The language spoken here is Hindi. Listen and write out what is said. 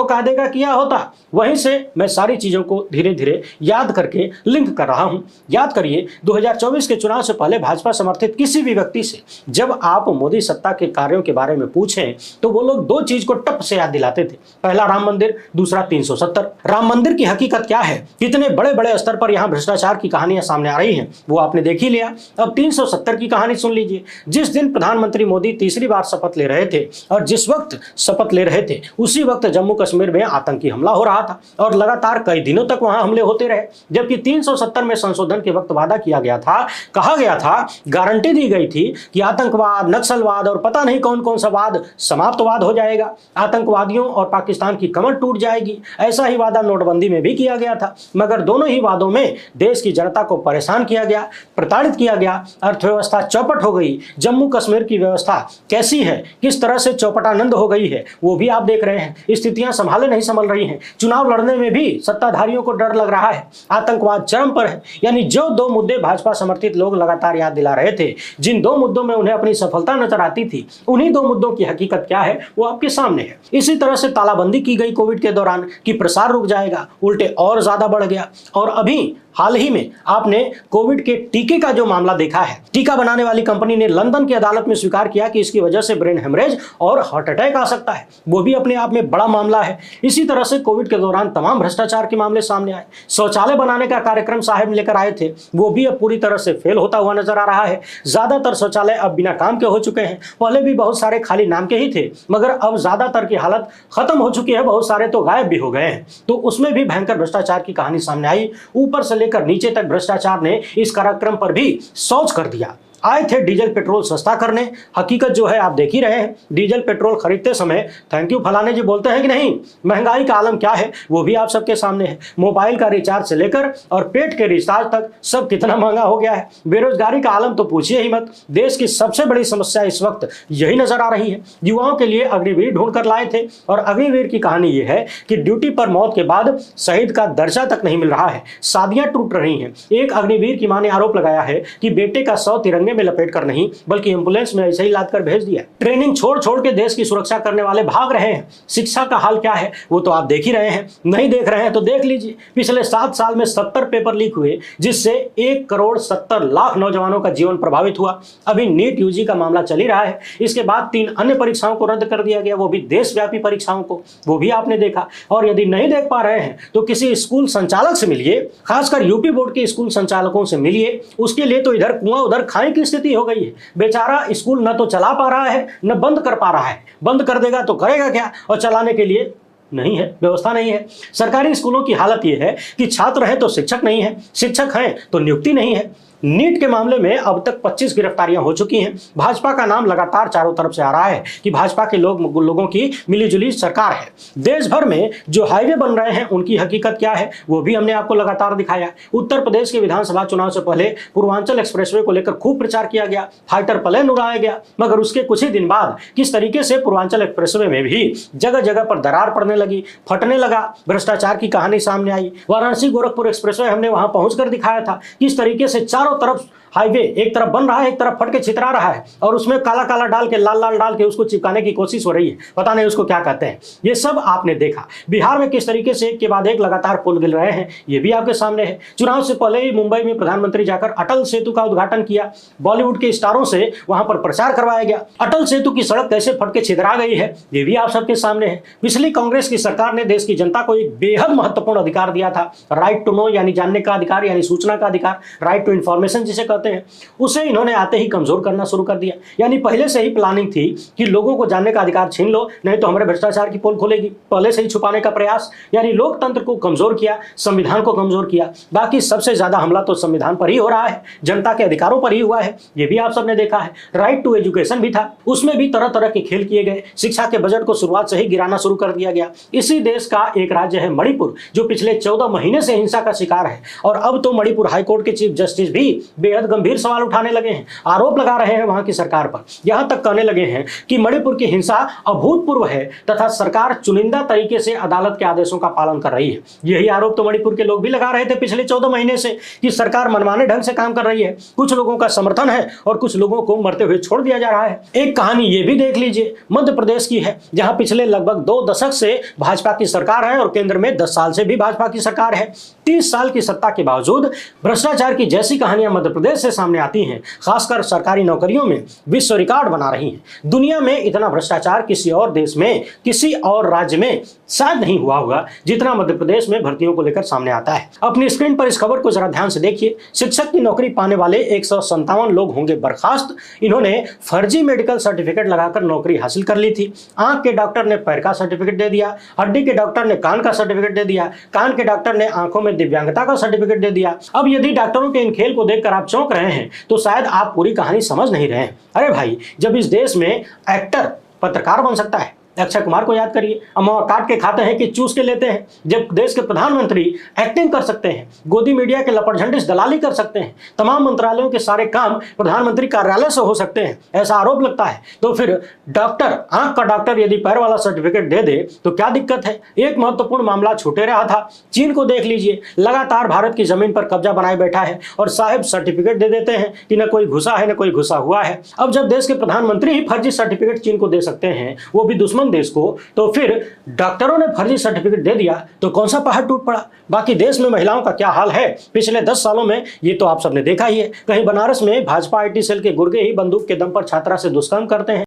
कायदे का किया होता। वहीं से मैं सारी चीजों को धीरे धीरे याद करके लिंक कर रहा हूं। याद करिए 2024 के चुनाव से पहले भाजपा समर्थित किसी भी व्यक्ति से जब आप मोदी सत्ता के कार्यों के बारे में पूछें तो वो लोग दो चीज को टप से याद दिलाते थे, पहला राम मंदिर, दूसरा 370। राम मंदिर की हकीकत क्या है, कितने बड़े बड़े स्तर पर यहां भ्रष्टाचार की कहानियां सामने आ रही हैं, वो आपने देख ही लिया। अब 370 की कहानी सुन लीजिए। जिस दिन प्रधानमंत्री मोदी तीसरी बार शपथ ले रहे थे और जिस वक्त शपथ ले रहे थे उसी वक्त जम्मू कश्मीर में आतंकी हमला हो रहा था और लगातार कई दिनों तक वहां हमले होते रहे। जबकि 370 में संशोधन के वक्त वादा किया गया था, कहा गया था, गारंटी दी गई थी कि आतंकवाद, नक्सलवाद और पता नहीं कौन कौन सा वाद समाप्तवाद हो जाएगा, आतंकवादियों और पाकिस्तान की कमर टूट जाएगी। ऐसा ही वादा नोटबंदी में भी किया गया था, मगर दोनों ही वादों में देश की जनता को परेशान किया गया, प्रताड़ित किया गया, अर्थव्यवस्था चौपट हो गई। जम्मू कश्मीर की व्यवस्था कैसी है, किस तरह से चौपटानंद हो गई है, वो भी आप देख रहे हैं। स्थितियां संभाले नहीं संभल रही हैं। चुनाव लड़ने में भी सत्ताधारियों को डर लग रहा है। आतंकवाद चरम पर है। यानी जो दो मुद्दे भाजपा समर्थित लोग लगातार याद दिला रहे थे, जिन दो मुद्दों में उन्हें अपनी सफलता नजर आती थी, उन्हीं दो मुद्दों की हकीकत क्या है वो आपके सामने है। इसी तरह से तालाबंदी की गई कोविड के दौरान कि प्रसार रुक जाएगा, उल्टे और ज्यादा बढ़ गया। और अभी हाल ही में आपने कोविड के टीके का जो मामला देखा है, टीका बनाने वाली कंपनी ने लंदन की अदालत में स्वीकार किया कि इसकी वजह से ब्रेन हेमरेज और हार्ट अटैक आ सकता है। वो भी अपने आप में बड़ा मामला है। इसी तरह से कोविड के दौरान तमाम भ्रष्टाचार के मामले सामने आए। शौचालय बनाने का कार्यक्रम साहब लेकर आए थे, वो भी अब पूरी तरह से फेल होता हुआ नजर आ रहा है। ज्यादातर शौचालय अब बिना काम के हो चुके हैं। पहले भी बहुत सारे खाली नाम के ही थे, मगर अब ज्यादातर की हालत खत्म हो चुकी है, बहुत सारे तो गायब भी हो गए हैं। तो उसमें भी भयंकर भ्रष्टाचार की कहानी सामने आई। ऊपर से लेकर नीचे तक भ्रष्टाचार ने इस कार्यक्रम पर भी शौच कर दिया। आए थे डीजल पेट्रोल सस्ता करने, हकीकत जो है आप देख ही रहे हैं। डीजल पेट्रोल खरीदते समय थैंक यू फलाने जी बोलते हैं कि नहीं। महंगाई का आलम क्या है वो भी आप सबके सामने है। मोबाइल का रिचार्ज से लेकर और पेट के रिचार्ज तक सब कितना महंगा हो गया है। बेरोजगारी का आलम तो पूछिए ही मत। देश की सबसे बड़ी समस्या इस वक्त यही नजर आ रही है। युवाओं के लिए अग्निवीर ढूंढ कर लाए थे और अग्निवीर की कहानी ये है कि ड्यूटी पर मौत के बाद शहीद का दर्जा तक नहीं मिल रहा है, शादियां टूट रही हैं। एक अग्निवीर की मां ने आरोप लगाया है कि बेटे का 100 तिरंगे में लपेट कर नहीं बल्कि एम्बुलेंस में ऐसे ही लाद कर भेज दिया। ट्रेनिंग छोड़ छोड़ के देश की सुरक्षा करने वाले भाग रहे हैं। शिक्षा का हाल क्या है वो तो आप देख ही रहे हैं। नहीं देख रहे हैं तो देख लीजिए। पिछले 7 साल में 70 पेपर लीक हुए, जिससे 1,70,00,000 नौजवानों का जीवन प्रभावित हुआ। अभी नीट यूजी का मामला चल ही रहा है। इसके बाद 3 अन्य परीक्षाओं को रद्द कर दिया गया, वो भी देशव्यापी परीक्षाओं को, वो भी आपने देखा। और यदि नहीं देख पा रहे हैं तो किसी स्कूल संचालक से मिलिए, खासकर यूपी बोर्ड के स्कूल संचालकों से मिलिए। उसके लिए तो इधर कुआं उधर खाए की स्थिति हो गई है। बेचारा स्कूल न तो चला पा रहा है न बंद कर पा रहा है। बंद कर देगा तो करेगा क्या, और चलाने के लिए नहीं है, व्यवस्था नहीं है। सरकारी स्कूलों की हालत यह है कि छात्र हैं तो शिक्षक नहीं है, शिक्षक हैं तो नियुक्ति नहीं है। नीट के मामले में अब तक 25 गिरफ्तारियां हो चुकी हैं। भाजपा का नाम लगातार चारों तरफ से आ रहा है कि भाजपा के लोगों की मिलीजुली सरकार है। देश भर में जो हाईवे बन रहे हैं उनकी हकीकत क्या है वो भी हमने आपको लगातार दिखाया। उत्तर प्रदेश के विधानसभा चुनाव से पहले पूर्वांचल एक्सप्रेसवे को लेकर खूब प्रचार किया गया, फाइटर प्लेन उड़ाया गया, मगर उसके कुछ ही दिन बाद किस तरीके से पूर्वांचल एक्सप्रेसवे में भी जगह जगह पर दरार पड़ने लगी, फटने लगा, भ्रष्टाचार की कहानी सामने आई। वाराणसी गोरखपुर एक्सप्रेसवे हमने वहां पहुंचकर दिखाया था किस तरीके से चारों तरफ हाईवे एक तरफ बन रहा है, एक तरफ फट के छितरा रहा है और उसमें काला काला डाल के लाल लाल डाल के उसको चिपकाने की कोशिश हो रही है। पता नहीं उसको क्या कहते हैं। ये सब आपने देखा। बिहार में किस तरीके से एक के बाद एक लगातार पुल गिर रहे हैं, ये भी आपके सामने है। चुनाव से पहले ही मुंबई में प्रधानमंत्री जाकर अटल सेतु का उद्घाटन किया। बॉलीवुड के स्टारों से वहां पर प्रचार करवाया गया। अटल सेतु की सड़क कैसे फट के छितरा गई है ये भी आप सबके सामने है। पिछली कांग्रेस की सरकार ने देश की जनता को एक बेहद महत्वपूर्ण अधिकार दिया था, राइट टू नो, यानी जानने का अधिकार, यानी सूचना का अधिकार, राइट टू इंफॉर्मेशन जिसे कहते हैं। उसे इन्होंने आते ही कमजोर करना शुरू कर दिया। यानी पहले से ही प्लानिंग थी कि लोगों को जानने का अधिकार छीन लो, नहीं तो हमारे भ्रष्टाचार की पोल खोलेगी। पहले से ही छुपाने का प्रयास, यानी लोकतंत्र को कमजोर किया, संविधान को कमजोर किया। बाकी सबसे ज्यादा हमला तो संविधान पर ही हो रहा है, जनता के अधिकारों पर ही हुआ है, ये भी आप सबने देखा है। राइट टू एजुकेशन भी था, उसमें भी तरह तरह के खेल किए गए। शिक्षा के बजट को शुरुआत से ही गिराना शुरू कर दिया गया। इसी देश का एक राज्य है मणिपुर, जो पिछले 14 महीने से हिंसा का शिकार है, और अब तो मणिपुर हाईकोर्ट के चीफ जस्टिस भी बेहद गंभीर सवाल उठाने लगे हैं, आरोप लगा रहे हैं वहां की सरकार पर। यहां तक कहने लगे हैं कि मणिपुर की हिंसा अभूतपूर्व है तथा सरकार चुनिंदा तरीके से अदालत के आदेशों का पालन कर रही है। यही आरोप तो मणिपुर के लोग भी लगा रहे थे पिछले 14 महीने से कि सरकार मनमाने ढंग से काम कर रही है, कुछ लोगों का समर्थन है और कुछ लोगों को मरते हुए छोड़ दिया जा रहा है। एक कहानी ये भी देख लीजिए, मध्य प्रदेश की है, जहां पिछले लगभग 2 दशक से भाजपा की सरकार है और केंद्र में 10 साल से भी भाजपा की सरकार है। 30 साल की सत्ता के बावजूद भ्रष्टाचार की जैसी कहानियां मध्य प्रदेश से सामने आती हैं, खासकर सरकारी नौकरियों में विश्व रिकॉर्ड बना रही हैं। दुनिया में इतना भ्रष्टाचार किसी और देश में, किसी और राज्य में शायद नहीं हुआ होगा जितना मध्य प्रदेश में भर्तियों को लेकर सामने आता है। अपनी स्क्रीन पर इस खबर को जरा ध्यान से देखिए। शिक्षक की नौकरी पाने वाले 157 लोग होंगे बर्खास्त। इन्होंने फर्जी मेडिकल सर्टिफिकेट लगाकर नौकरी हासिल कर ली थी। आंख के डॉक्टर ने पैर का सर्टिफिकेट दे दिया, हड्डी के डॉक्टर ने कान का सर्टिफिकेट दे दिया, कान के डॉक्टर ने आंखों में दिव्यांगता का सर्टिफिकेट दे दिया। अब यदि डॉक्टरों के इन खेल को देखकर आप चौंक रहे हैं तो शायद आप पूरी कहानी समझ नहीं रहे हैं। अरे भाई, जब इस देश में एक्टर पत्रकार बन सकता है, अक्षय कुमार को याद करिए, अम्मा काट के खाते हैं कि चूस के लेते हैं। जब देश के प्रधानमंत्री एक्टिंग कर सकते हैं, गोदी मीडिया के लपटझंडे दलाली कर सकते हैं, तमाम मंत्रालयों के सारे काम प्रधानमंत्री कार्यालय से हो सकते हैं, ऐसा आरोप लगता है, तो फिर डॉक्टर, आंख का डॉक्टर यदि पैर वाला सर्टिफिकेट दे दे तो क्या दिक्कत है। एक महत्वपूर्ण मामला छूटे रहा था, चीन को देख लीजिए, लगातार भारत की जमीन पर कब्जा बनाए बैठा है और साहब सर्टिफिकेट दे देते हैं कि न कोई घुसा है न कोई घुसा हुआ है। अब जब देश के प्रधानमंत्री ही फर्जी सर्टिफिकेट चीन को दे सकते हैं, वो भी दुश्मन देश को, तो फिर डॉक्टरों ने फर्जी सर्टिफिकेट दे दिया तो कौन सा पहाड़ टूट पड़ा। बाकी देश में महिलाओं का क्या हाल है पिछले 10 सालों में, ये तो आप सबने देखा ही है। कहीं बनारस में भाजपा IT सेल के गुर्गे ही बंदूक के दम पर छात्रा से दुष्कर्म करते हैं,